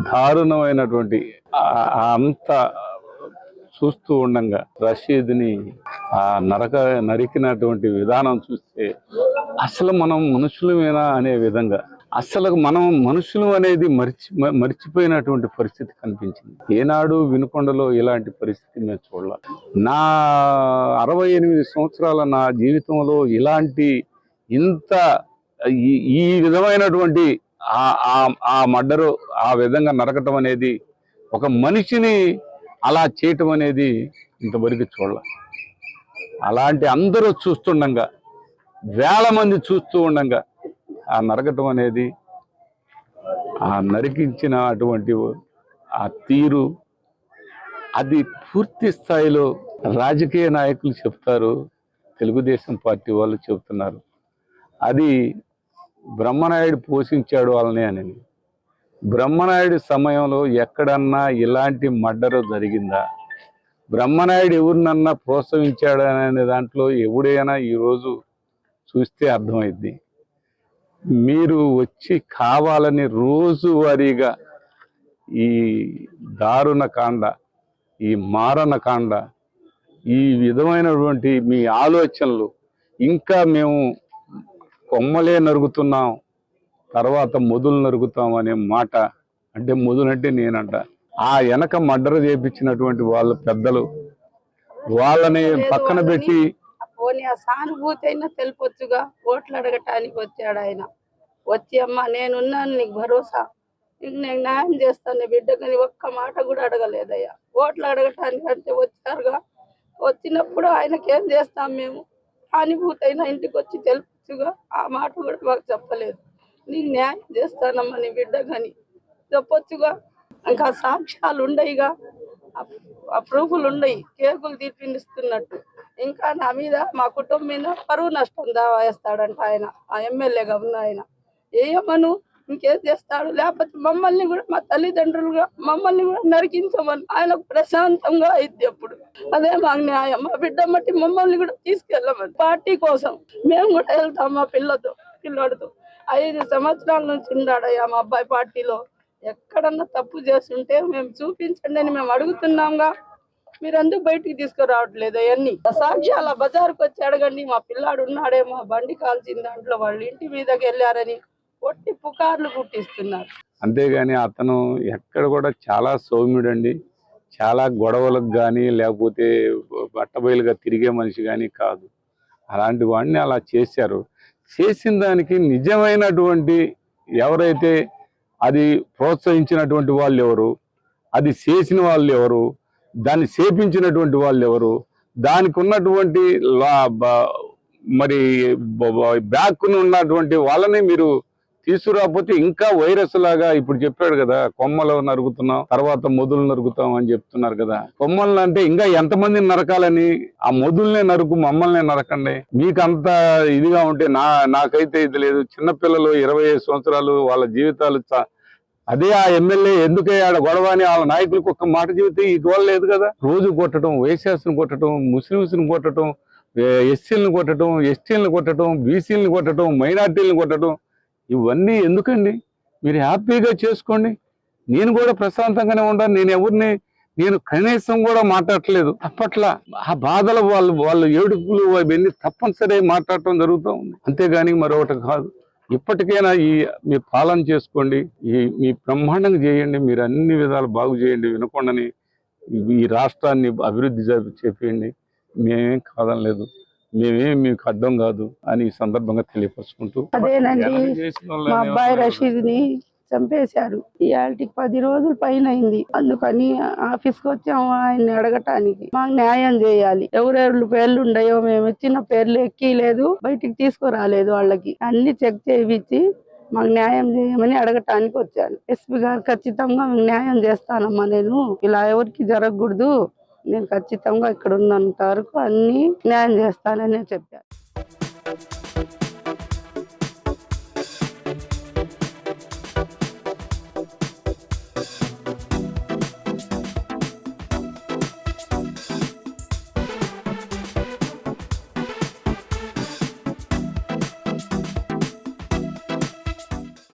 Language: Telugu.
దారుణమైనటువంటి అంత చూస్తూ ఉండంగా రషీద్ని ఆ నరికినటువంటి విధానం చూస్తే అసలు మనం మనుషులమేనా అనే విధంగా అసలు మనం మనుషులు అనేది మర్చిపోయినటువంటి పరిస్థితి కనిపించింది. ఏనాడు వినుకొండలో ఇలాంటి పరిస్థితి మేము చూడాలి. నా 68 సంవత్సరాల నా జీవితంలో ఇలాంటి ఇంత ఈ విధమైనటువంటి ఆ మర్డరు ఆ విధంగా నరకటం అనేది, ఒక మనిషిని అలా చేయటం అనేది ఇంతవరకు చూడాలి. అలాంటి అందరూ చూస్తుండగా, వేల మంది చూస్తూ ఉండగా ఆ నరకటం అనేది, ఆ నరికించిన అటువంటి ఆ తీరు, అది పూర్తి స్థాయిలో రాజకీయ నాయకులు చెప్తారు, తెలుగుదేశం పార్టీ వాళ్ళు చెప్తున్నారు అది బ్రహ్మనాయుడు పోషించాడు వాళ్ళని అని. బ్రహ్మనాయుడు సమయంలో ఎక్కడన్నా ఇలాంటి మర్డర్ జరిగిందా? బ్రహ్మనాయుడు ఎవరినన్నా ప్రోత్సహించాడు అనే దాంట్లో ఎవడైనా ఈరోజు చూస్తే అర్థమైద్ది. మీరు వచ్చి కావాలని రోజువారీగా ఈ దారుణ కాండ, ఈ మారణ కాండ, ఈ విధమైనటువంటి మీ ఆలోచనలు, ఇంకా మేము కొమ్మలే నరుగుతున్నాం తర్వాత మొదలు నరుగుతాం అనే మాట, అంటే మొదలంటే నేనంట ఆ వెనక మర్డర్ చేయించినటువంటి వాళ్ళు పెద్దలు, వాళ్ళని పక్కన పెట్టి పోనీ ఆ సానుభూతి అయినా తెలిపొచ్చుగా. ఓట్లు అడగటానికి వచ్చాడు ఆయన. వచ్చి అమ్మ నేనున్నాను, నీకు భరోసా, నీకు నేను న్యాయం చేస్తాను బిడ్డకని ఒక్క మాట కూడా అడగలేదయ్యా. ఓట్లు అడగటానికి అంటే వచ్చారుగా. వచ్చినప్పుడు ఆయనకేం చేస్తాం మేము, సానుభూతి అయినా ఇంటికి వచ్చి తెలుపొచ్చుగా. ఆ మాట కూడా మాకు చెప్పలేదు. నీకు న్యాయం చేస్తానమ్మా నీ బిడ్డకని చెప్పొచ్చుగా. ఇంకా సాక్ష్యాలు ఉండయిగా, ఆ ప్రూఫ్లు ఉండయి, కేకులు తీపిస్తున్నట్టు. ఇంకా నా మీద మా కుటుంబం మీద పరువు నష్టం దావా వేస్తాడంట ఆయన, ఆ ఎమ్మెల్యేగా ఉన్న ఆయన. ఏమను ఇంకేం చేస్తాడు, లేకపోతే మమ్మల్ని కూడా, మా తల్లిదండ్రులుగా మమ్మల్ని కూడా నరికించమని ఆయనకు ప్రశాంతంగా అయింది. అప్పుడు అదే మాకు న్యాయం. మా బిడ్డ మట్టి మమ్మల్ని కూడా తీసుకెళ్ళమని, పార్టీ కోసం మేము కూడా వెళ్తాం. మా పిల్లడితో 5 సంవత్సరాల నుంచి ఉన్నాడయ్యా మా అబ్బాయి పార్టీలో. ఎక్కడన్నా తప్పు చేస్తుంటే మేము చూపించండి అని మేము అడుగుతున్నాంగా. మీరు ఎందుకు బయటికి తీసుకురావట్లేదు? అవన్నీ సాక్ష్యాల బజారుకు వచ్చి అడగండి. మా పిల్లాడు ఉన్నాడేమో, బండి కాల్చిన దాంట్లో వాళ్ళ ఇంటి మీదకి వెళ్ళారని ఒట్టి పుకార్లు పుట్టిస్తున్నారు. అంతేగాని అతను ఎక్కడ కూడా చాలా సౌమ్యుడండి, చాలా గొడవలకు కానీ లేకపోతే బట్టబయలుగా తిరిగే మనిషి కానీ కాదు. అలాంటి వాడిని అలా చేశారు. చేసిన దానికి నిజమైనటువంటి ఎవరైతే అది ప్రోత్సహించినటువంటి వాళ్ళు ఎవరు, అది చేసిన వాళ్ళు ఎవరు, దాన్ని చేపించినటువంటి వాళ్ళు ఎవరు, దానికి ఉన్నటువంటి మరి బ్యాక్ ఉన్నటువంటి వాళ్ళని మీరు తీసుకురాకపోతే ఇంకా వైరస్ లాగా, ఇప్పుడు చెప్పాడు కదా కొమ్మలు నరుగుతున్నాం తర్వాత మొదలు నరుగుతాం అని చెప్తున్నారు కదా. కొమ్మలు అంటే ఇంకా ఎంతమందిని నరకాలని, ఆ మొదలునే నరుకు, మమ్మల్ని నరకండి. మీకు అంత ఇదిగా ఉంటే నాకైతే ఇది లేదు. చిన్నపిల్లలు 25 సంవత్సరాలు వాళ్ళ జీవితాలు, అదే ఆ ఎమ్మెల్యే ఎందుకయ్యాడ గొడవ అని వాళ్ళ నాయకులకు ఒక్క మాట చెబితే ఇది లేదు కదా. రోజు కొట్టడం, వైశ్యాసుని కొట్టడం, ముస్లింస్ని కొట్టడం, ఎస్సీలను కొట్టడం, ఎస్టీలను కొట్టడం, బీసీలను కొట్టడం, మైనార్టీలను కొట్టడం, ఇవన్నీ ఎందుకండి? మీరు హ్యాపీగా చేసుకోండి. నేను కూడా ప్రశాంతంగానే ఉండాలి. నేను కనీసం కూడా మాట్లాడట్లేదు. అప్పట్లా ఆ బాధలు వాళ్ళు ఏడుపులు అవన్నీ తప్పనిసరి మాట్లాడటం జరుగుతూ ఉంది, అంతేగాని మరొకటి కాదు. ఇప్పటికైనా మీ పాలన చేసుకోండి, మీ బ్రహ్మాండంగా చేయండి, మీరు అన్ని విధాలు బాగు చేయండి. వినకొండని, ఈ రాష్ట్రాన్ని అభివృద్ధి చేయండి. మేమేం కాదనలేదు, మేమేం మీకు అడ్డం కాదు అని ఈ సందర్భంగా తెలియపరుచుకుంటూ. అదేనండి, మా అబ్బాయి రషీద్ని చంపేశారు. ఇవాళకి 10 రోజుల పైన అయింది. అందుకని ఆఫీస్కి వచ్చాము ఆయన్ని అడగటానికి. మాకు న్యాయం చేయాలి. ఎవరెవరు పేర్లు ఉన్నాయో మేము ఇచ్చిన పేర్లు ఎక్కిలేదు, బయటికి తీసుకురాలేదు. వాళ్ళకి అన్ని చెక్ చేయించి మాకు న్యాయం చేయమని అడగటానికి వచ్చాను. ఎస్పీ గారు ఖచ్చితంగా న్యాయం చేస్తానమ్మా, నేను ఇలా ఎవరికి జరగకూడదు, నేను ఖచ్చితంగా ఇక్కడ ఉన్నంత వరకు అన్ని న్యాయం చేస్తానని చెప్పాను.